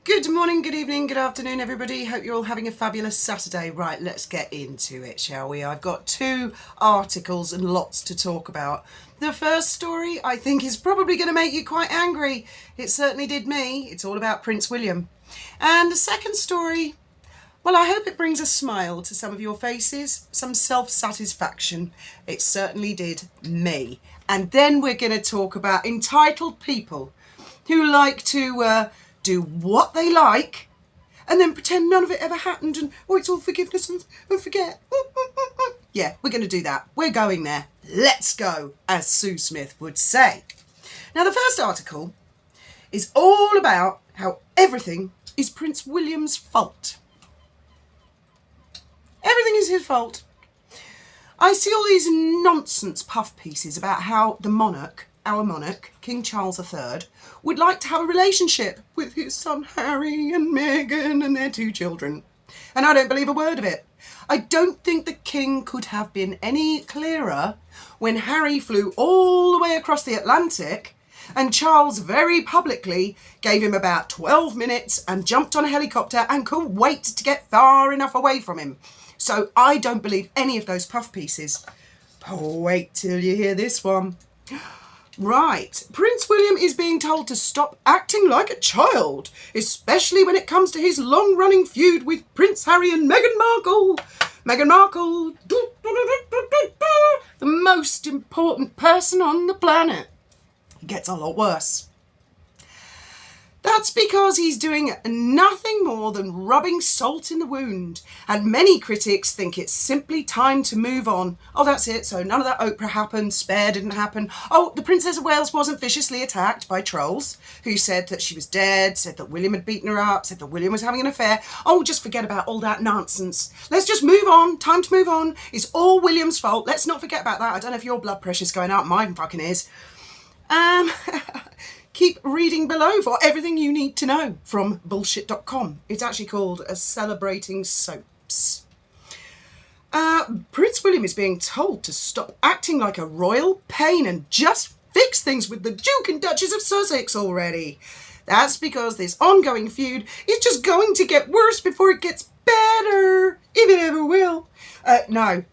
Good morning, good evening, good afternoon, everybody. Hope you're all having a fabulous Saturday. Right, let's get into it, shall we? I've got 2 articles and lots to talk about. The first story, I think, is probably going to make you quite angry. It certainly did me. It's all about Prince William. And the second story, well, I hope it brings a smile to some of your faces, some self-satisfaction. It certainly did me. And then we're going to talk about entitled people who like to do what they like and then pretend none of it ever happened and, oh, it's all forgiveness and forget. Yeah, we're going to do that. We're going there. Let's go, as Sue Smith would say. Now, the first article is all about how everything is Prince William's fault. Everything is his fault. I see all these nonsense puff pieces about how the monarch, our monarch, King Charles III, would like to have a relationship with his son Harry and Meghan and their 2 children. And I don't believe a word of it. I don't think the king could have been any clearer when Harry flew all the way across the Atlantic and Charles very publicly gave him about 12 minutes and jumped on a helicopter and couldn't wait to get far enough away from him. So I don't believe any of those puff pieces. Oh, wait till you hear this one. Right, Prince William is being told to stop acting like a child, especially when it comes to his long-running feud with Prince Harry and Meghan Markle. Meghan Markle, the most important person on the planet. It gets a lot worse. That's because he's doing nothing more than rubbing salt in the wound, and many critics think it's simply time to move on. Oh, that's it, so none of that Oprah happened, Spare didn't happen. Oh, the Princess of Wales wasn't viciously attacked by trolls who said that she was dead, said that William had beaten her up, said that William was having an affair. Oh, just forget about all that nonsense. Let's just move on, time to move on. It's all William's fault. Let's not forget about that. I don't know if your blood pressure's going up, mine fucking is. Keep reading below for everything you need to know from bullshit.com. It's actually called Celebrating Soaps. Prince William is being told to stop acting like a royal pain and just fix things with the Duke and Duchess of Sussex already. That's because this ongoing feud is just going to get worse before it gets better, if it ever will. No.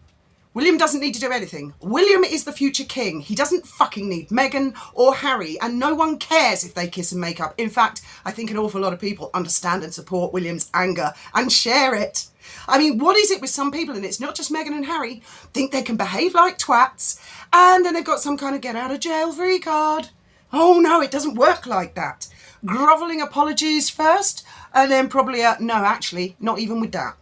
William doesn't need to do anything. William is the future king. He doesn't fucking need Meghan or Harry, and no one cares if they kiss and make up. In fact, I think an awful lot of people understand and support William's anger and share it. I mean, what is it with some people, and it's not just Meghan and Harry, think they can behave like twats, and then they've got some kind of get-out-of-jail-free card. Oh no, it doesn't work like that. Grovelling apologies first, and then probably, no, actually, not even with that.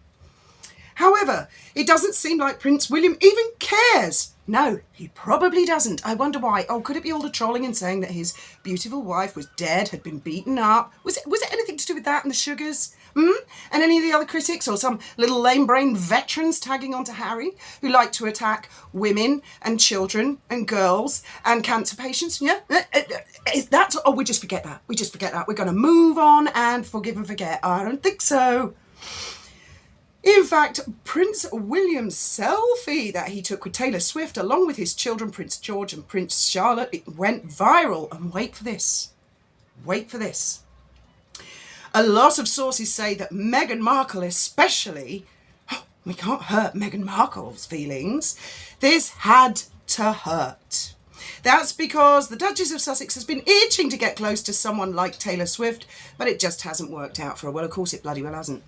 However, it doesn't seem like Prince William even cares. No, he probably doesn't. I wonder why. Oh, could it be all the trolling and saying that his beautiful wife was dead, had been beaten up? Was it anything to do with that and the sugars? And any of the other critics or some little lame-brained veterans tagging onto Harry who like to attack women and children and girls and cancer patients? Yeah? That's, oh, we just forget that. We just forget that. We're going to move on and forgive and forget. I don't think so. In fact, Prince William's selfie that he took with Taylor Swift along with his children Prince George and Prince Charlotte, it went viral. And wait for this. Wait for this. A lot of sources say that Meghan Markle especially, we can't hurt Meghan Markle's feelings, this had to hurt. That's because the Duchess of Sussex has been itching to get close to someone like Taylor Swift, but it just hasn't worked out for her. Well, of course it bloody well hasn't.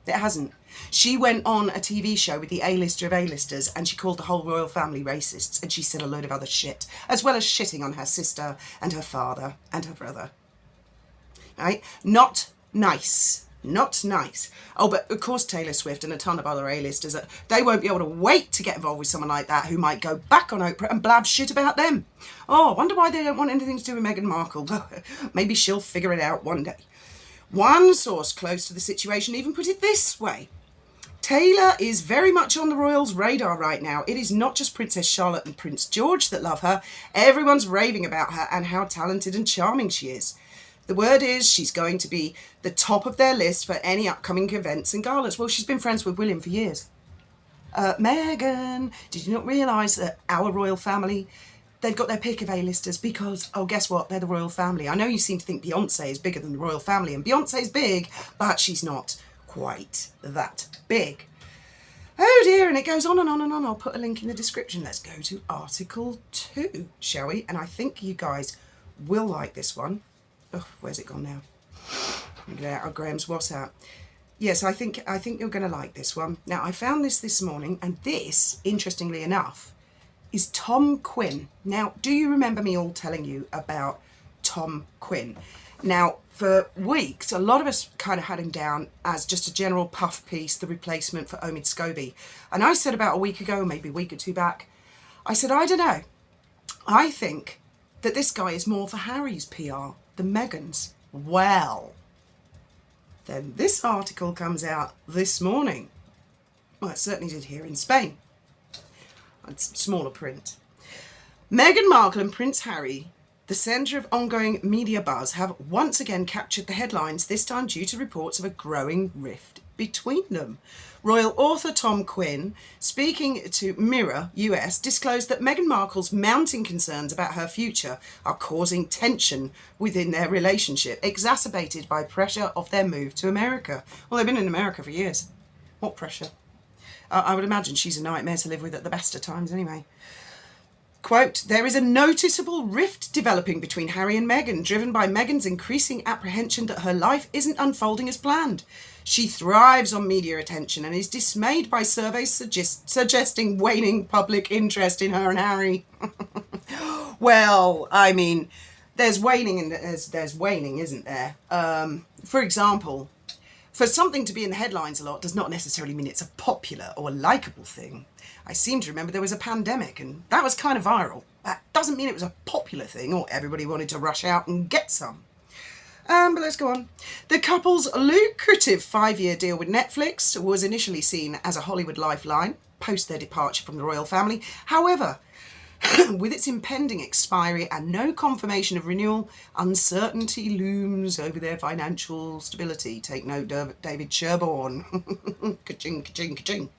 It hasn't. She went on a TV show with the A-lister of A-listers and she called the whole royal family racists, and she said a load of other shit, as well as shitting on her sister and her father and her brother. Right? Not nice. Not nice. Oh, but of course Taylor Swift and a ton of other A-listers, they won't be able to wait to get involved with someone like that who might go back on Oprah and blab shit about them. Oh, I wonder why they don't want anything to do with Meghan Markle. Maybe she'll figure it out one day. One source close to the situation even put it this way. Taylor is very much on the royals' radar right now. It is not just Princess Charlotte and Prince George that love her. Everyone's raving about her and how talented and charming she is. The word is she's going to be the top of their list for any upcoming events and galas. Well, she's been friends with William for years. Meghan, did you not realise that our royal family they've got their pick of A-listers because, oh, guess what? They're the royal family. I know you seem to think Beyonce is bigger than the royal family, and Beyonce's big, but she's not quite that big. Oh dear, and it goes on and on and on. I'll put a link in the description. Let's go to Article 2, shall we? And I think you guys will like this one. Oh, where's it gone now? I'm going to get out of Graham's WhatsApp. Yes, I think you're going to like this one. Now, I found this morning, and this, interestingly enough, is Tom Quinn. Now, do you remember me all telling you about Tom Quinn? Now, for weeks, a lot of us kind of had him down as just a general puff piece, the replacement for Omid Scobie. And I said about a week ago, maybe a week or two back, I said, I don't know. I think that this guy is more for Harry's PR than Meghan's. Well, then this article comes out this morning. Well, it certainly did here in Spain. It's smaller print. Meghan Markle and Prince Harry, the centre of ongoing media buzz, have once again captured the headlines, this time due to reports of a growing rift between them. Royal author Tom Quinn, speaking to Mirror US, disclosed that Meghan Markle's mounting concerns about her future are causing tension within their relationship, exacerbated by pressure of their move to America. Well, they've been in America for years. What pressure? I would imagine she's a nightmare to live with at the best of times anyway. Quote, there is a noticeable rift developing between Harry and Meghan, driven by Meghan's increasing apprehension that her life isn't unfolding as planned. She thrives on media attention and is dismayed by surveys suggesting waning public interest in her and Harry. Well, I mean, there's waning and there's waning, isn't there? For example, for something to be in the headlines a lot does not necessarily mean it's a popular or a likeable thing. I seem to remember there was a pandemic and that was kind of viral. That doesn't mean it was a popular thing or everybody wanted to rush out and get some. But let's go on. The couple's lucrative 5-year deal with Netflix was initially seen as a Hollywood lifeline post their departure from the royal family. However, with its impending expiry and no confirmation of renewal, uncertainty looms over their financial stability. Take note, David Sherborne. Ka-ching, ka-ching, ka-ching.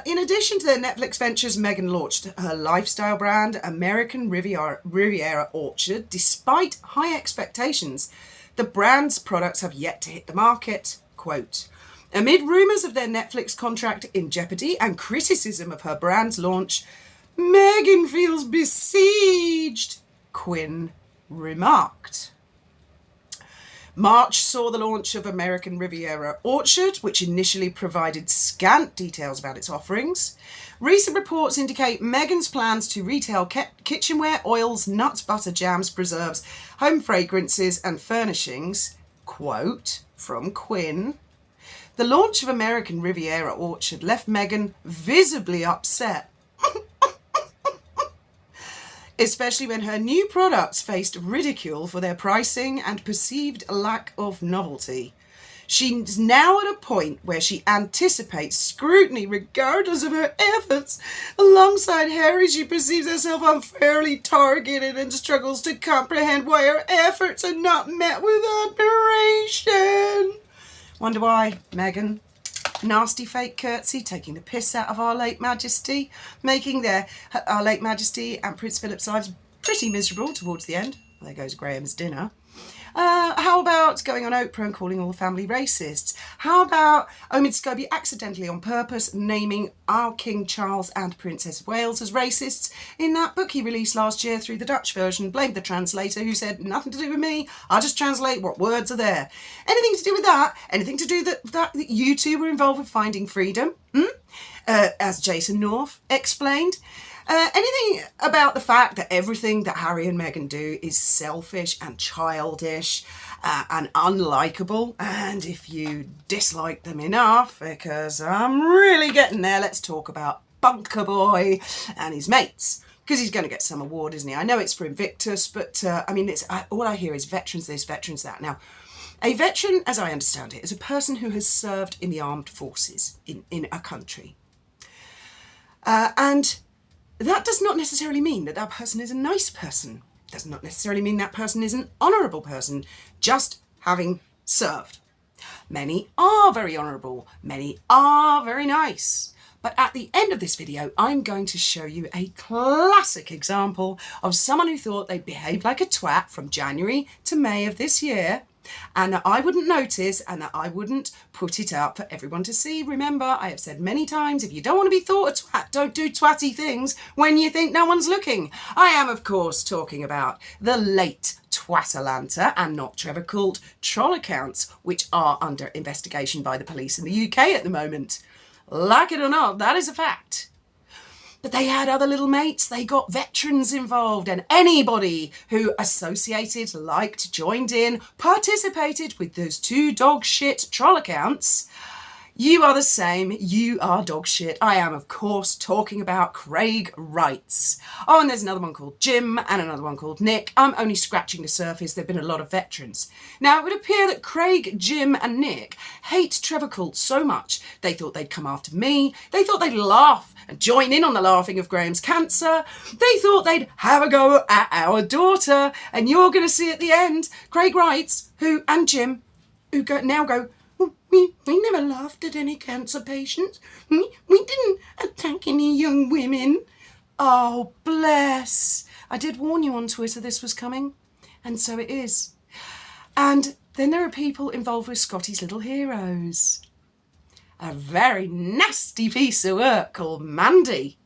In addition to their Netflix ventures, Meghan launched her lifestyle brand, American Riviera Orchard. Despite high expectations, the brand's products have yet to hit the market. Quote, amid rumours of their Netflix contract in jeopardy and criticism of her brand's launch, Meghan feels besieged, Quinn remarked. March saw the launch of American Riviera Orchard, which initially provided scant details about its offerings. Recent reports indicate Meghan's plans to retail kitchenware, oils, nuts, butter, jams, preserves, home fragrances and furnishings. Quote from Quinn, the launch of American Riviera Orchard left Meghan visibly upset, especially when her new products faced ridicule for their pricing and perceived lack of novelty. She's now at a point where she anticipates scrutiny regardless of her efforts. Alongside Harry, she perceives herself unfairly targeted and struggles to comprehend why her efforts are not met with admiration. Wonder why, Meghan? Nasty fake curtsy, taking the piss out of Our Late Majesty, making Our Late Majesty and Prince Philip's lives pretty miserable towards the end. There goes Graham's dinner. How about going on Oprah and calling all the family racists? How about Omid Scobie accidentally on purpose naming our King Charles and Princess of Wales as racists in that book he released last year through the Dutch version, blamed the translator who said, nothing to do with me, I'll just translate what words are there. Anything to do with that? Anything to do that you two were involved with finding freedom? As Jason North explained. Anything about the fact that everything that Harry and Meghan do is selfish and childish and unlikable, and if you dislike them enough, because I'm really getting there, let's talk about Bunker Boy and his mates, because he's going to get some award, isn't he? I know it's for Invictus, but I mean, all I hear is veterans this, veterans that. Now, a veteran, as I understand it, is a person who has served in the armed forces in a country. And that does not necessarily mean that that person is a nice person. Does not necessarily mean that person is an honourable person, just having served. Many are very honourable. Many are very nice. But at the end of this video, I'm going to show you a classic example of someone who thought they'd behave like a twat from January to May of this year, and that I wouldn't notice and that I wouldn't put it up for everyone to see. Remember, I have said many times, if you don't want to be thought a twat, don't do twatty things when you think no one's looking. I am, of course, talking about the late Twatalanta and not Trevor Coult troll accounts, which are under investigation by the police in the UK at the moment. Like it or not, that is a fact. But they had other little mates, they got veterans involved, and anybody who associated, liked, joined in, participated with those two dog shit troll accounts, you are the same, you are dog shit. I am, of course, talking about Craig Wrights. Oh, and there's another one called Jim and another one called Nick. I'm only scratching the surface. There have been a lot of veterans. Now, it would appear that Craig, Jim and Nick hate Trevor Coult so much they thought they'd come after me. They thought they'd laugh and join in on the laughing of Graham's cancer. They thought they'd have a go at our daughter. And you're going to see at the end, Craig Wrights, and Jim, who now go, we never laughed at any cancer patients. We didn't attack any young women. Oh, bless. I did warn you on Twitter this was coming, and so it is. And then there are people involved with Scotty's Little Heroes. A very nasty piece of work called Mandy.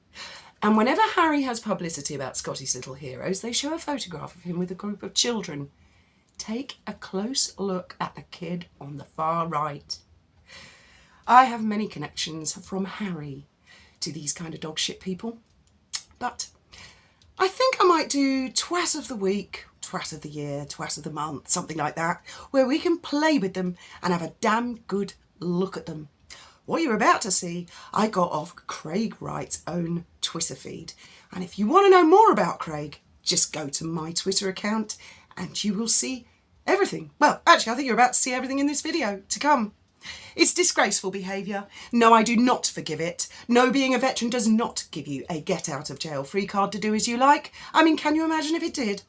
And whenever Harry has publicity about Scotty's Little Heroes, they show a photograph of him with a group of children. Take a close look at the kid on the far right. I have many connections from Harry to these kind of dog shit people, but I think I might do twat of the week, twat of the year, twat of the month, something like that, where we can play with them and have a damn good look at them. What you're about to see, I got off Craig Wright's own Twitter feed. And if you want to know more about Craig, just go to my Twitter account and you will see everything. Well, actually, I think you're about to see everything in this video to come. It's disgraceful behaviour. No, I do not forgive it. No, being a veteran does not give you a get out of jail free card to do as you like. I mean, can you imagine if it did?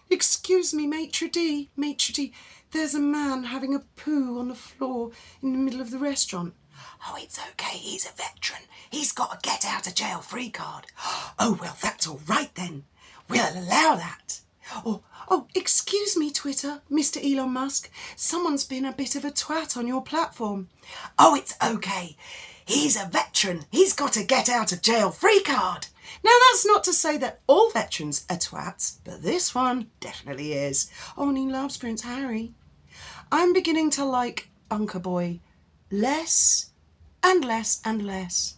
Excuse me, maitre d', there's a man having a poo on the floor in the middle of the restaurant. Oh, it's okay, he's a veteran. He's got a get out of jail free card. Oh, well, that's all right then. We'll allow that. Oh, excuse me, Twitter, Mr. Elon Musk. Someone's been a bit of a twat on your platform. Oh, it's okay. He's a veteran. He's got a get out of jail free card. Now, that's not to say that all veterans are twats, but this one definitely is. Oh, and he loves Prince Harry. I'm beginning to like Bunker Boy less and less and less.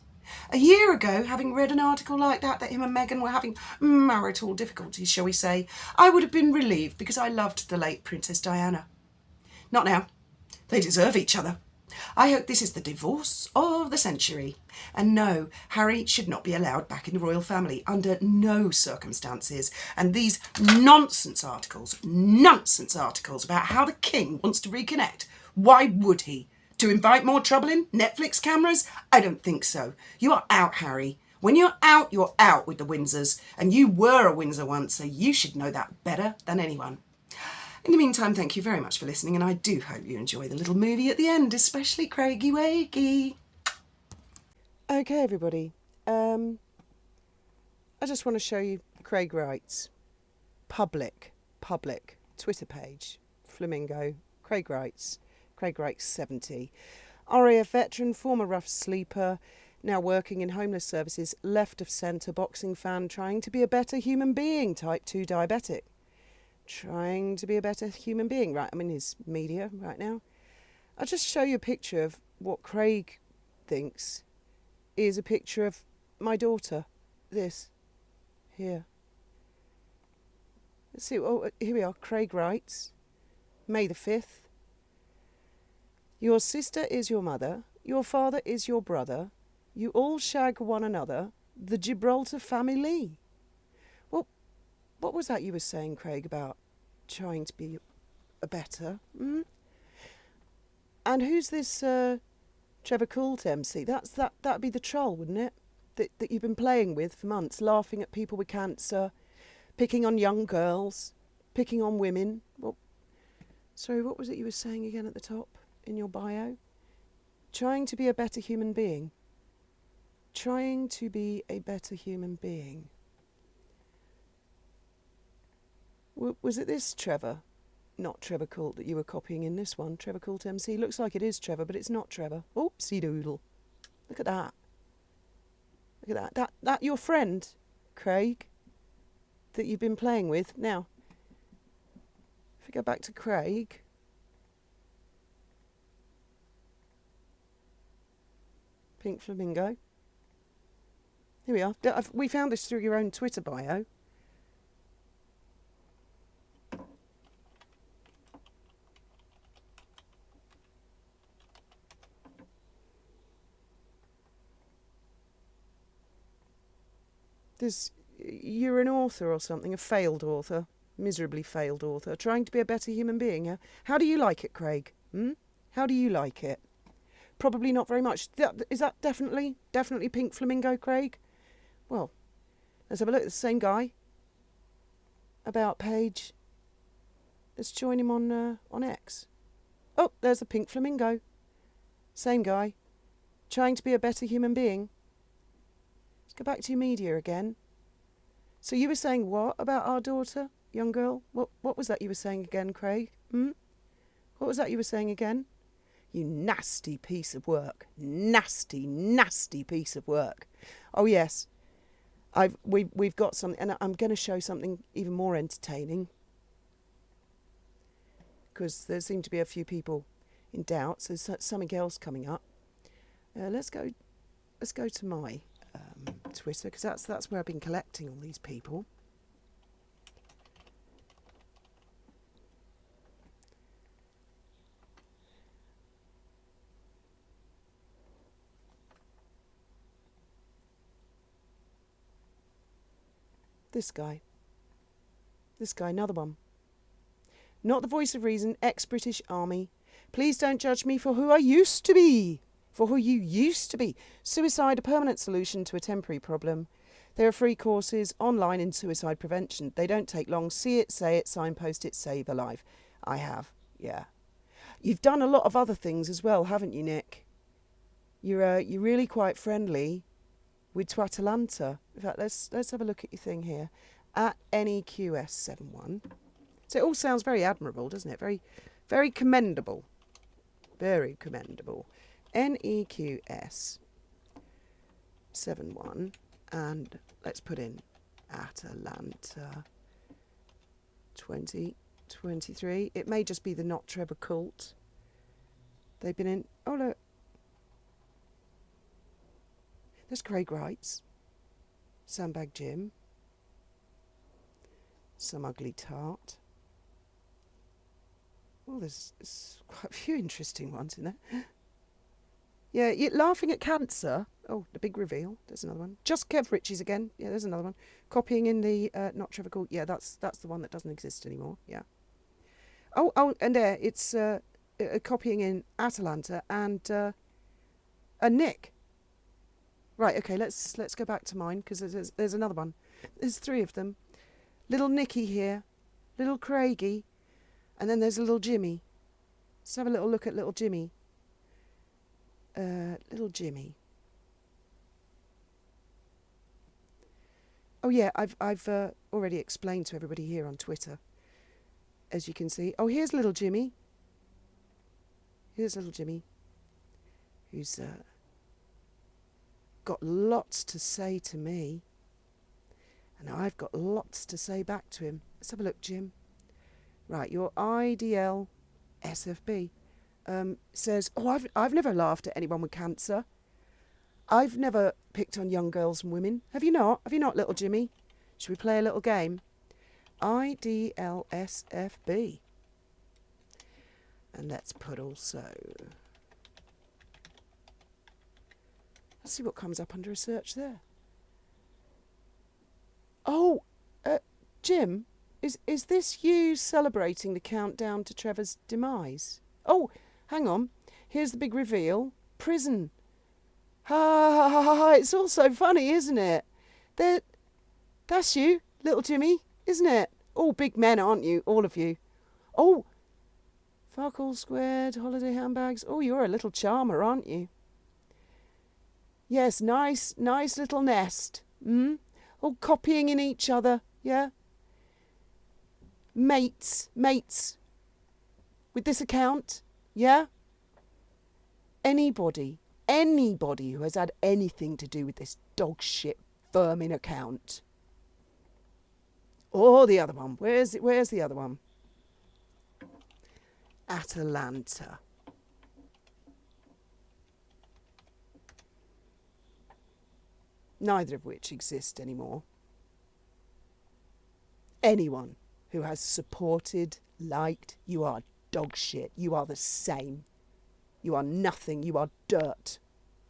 A year ago, having read an article like that him and Meghan were having marital difficulties, shall we say, I would have been relieved because I loved the late Princess Diana. Not now. They deserve each other. I hope this is the divorce of the century. And no, Harry should not be allowed back in the royal family under no circumstances. And these nonsense articles about how the king wants to reconnect, why would he? To invite more trouble in? Netflix cameras? I don't think so. You are out, Harry. When you're out with the Windsors. And you were a Windsor once, so you should know that better than anyone. In the meantime, thank you very much for listening, and I do hope you enjoy the little movie at the end, especially Craigie Wakey. Okay, everybody. I just want to show you Craig Wright's public Twitter page. Flamingo, Craig Wright's 70. RAF veteran, former rough sleeper, now working in homeless services, left of centre, boxing fan, trying to be a better human being, type 2 diabetic. Trying to be a better human being. Right, I'm in his media right now. I'll just show you a picture of what Craig thinks is a picture of my daughter. This. Here. Let's see. Oh, here we are. Craig Wrights. May the 5th. Your sister is your mother. Your father is your brother. You all shag one another. The Gibraltar family. Well, what was that you were saying, Craig, about trying to be a better? And who's this Trevor Coult MC? That'd be the troll, wouldn't it? That you've been playing with for months, laughing at people with cancer, picking on young girls, picking on women. Well, sorry, what was it you were saying again at the top in your bio? Trying to be a better human being. Trying to be a better human being. Was it this Trevor? Not Trevor Coult that you were copying in this one. Trevor Coult MC. Looks like it is Trevor, but it's not Trevor. Oopsie doodle. Look at that. Look at that. That your friend, Craig, that you've been playing with. Now, if we go back to Craig. Pink Flamingo. Here we are. We found this through your own Twitter bio. You're an author or something, a failed author, miserably failed author, trying to be a better human being. Yeah? How do you like it, Craig? How do you like it? Probably not very much. Is that definitely Pink Flamingo, Craig? Well, let's have a look at the same guy. About page. Let's join him on X. Oh, there's a Pink Flamingo. Same guy. Trying to be a better human being. Let's go back to your media again. So you were saying what about our daughter, young girl? What was that you were saying again, Craig? What was that you were saying again? You nasty piece of work. Nasty piece of work. Oh yes. We've got something, and I'm going to show something even more entertaining, because there seem to be a few people in doubt. So there's something else coming up. Let's go to my Twitter, because that's where I've been collecting all these people. This guy, another one. Not the voice of reason, ex-British Army. Please don't judge me for who I used to be. For who you used to be. Suicide, a permanent solution to a temporary problem. There are free courses online in suicide prevention. They don't take long. See it, say it, signpost it, save a life. I have, yeah. You've done a lot of other things as well, haven't you, Nick? You're really quite friendly with Twatalanta. In fact, let's have a look at your thing here. At NEQS71. So it all sounds very admirable, doesn't it? Very, very commendable. Very commendable. NEQS71. And let's put in Atalanta 2023. It may just be the Not Trevor Cult. They've been in... Oh, look. There's Craig Wrights. Sandbag Jim. Some Ugly Tart. Well, there's quite a few interesting ones in there. Yeah, you're laughing at cancer. Oh, the big reveal. There's another one. Just Kev Riches again. Yeah, there's another one. Copying in the Not Trevor Cult. Yeah, that's the one that doesn't exist anymore. Yeah. Oh, and there it's copying in Atalanta and Nick. Right. Okay. Let's go back to mine, because there's another one. There's three of them. Little Nicky here, little Craigie, and then there's little Jimmy. Let's have a little look at little Jimmy. Little Jimmy. Oh yeah, I've already explained to everybody here on Twitter, as you can see. Oh, here's little Jimmy. Here's little Jimmy, who's got lots to say to me, and I've got lots to say back to him. Let's have a look, Jim. Right, your IDL SFB says, oh, I've never laughed at anyone with cancer. I've never picked on young girls and women. Have you not? Have you not, little Jimmy? Should we play a little game? IDLSFB. And let's put also... Let's see what comes up under a search there. Oh, Jim, is this you celebrating the countdown to Trevor's demise? Oh, hang on. Here's the big reveal. Prison. Ha ha ha ha ha. It's all so funny, isn't it? That's you, little Jimmy, isn't it? All big men, aren't you? All of you. Oh, fuck all squared, holiday handbags. Oh, you're a little charmer, aren't you? Yes, nice little nest. All copying in each other, yeah? Mates with this account, yeah? Anybody who has had anything to do with this dog shit vermin account. Or the other one. Where's the other one? Atalanta. Neither of which exist anymore. Anyone who has supported, liked, you are dog shit. You are the same. You are nothing. You are dirt.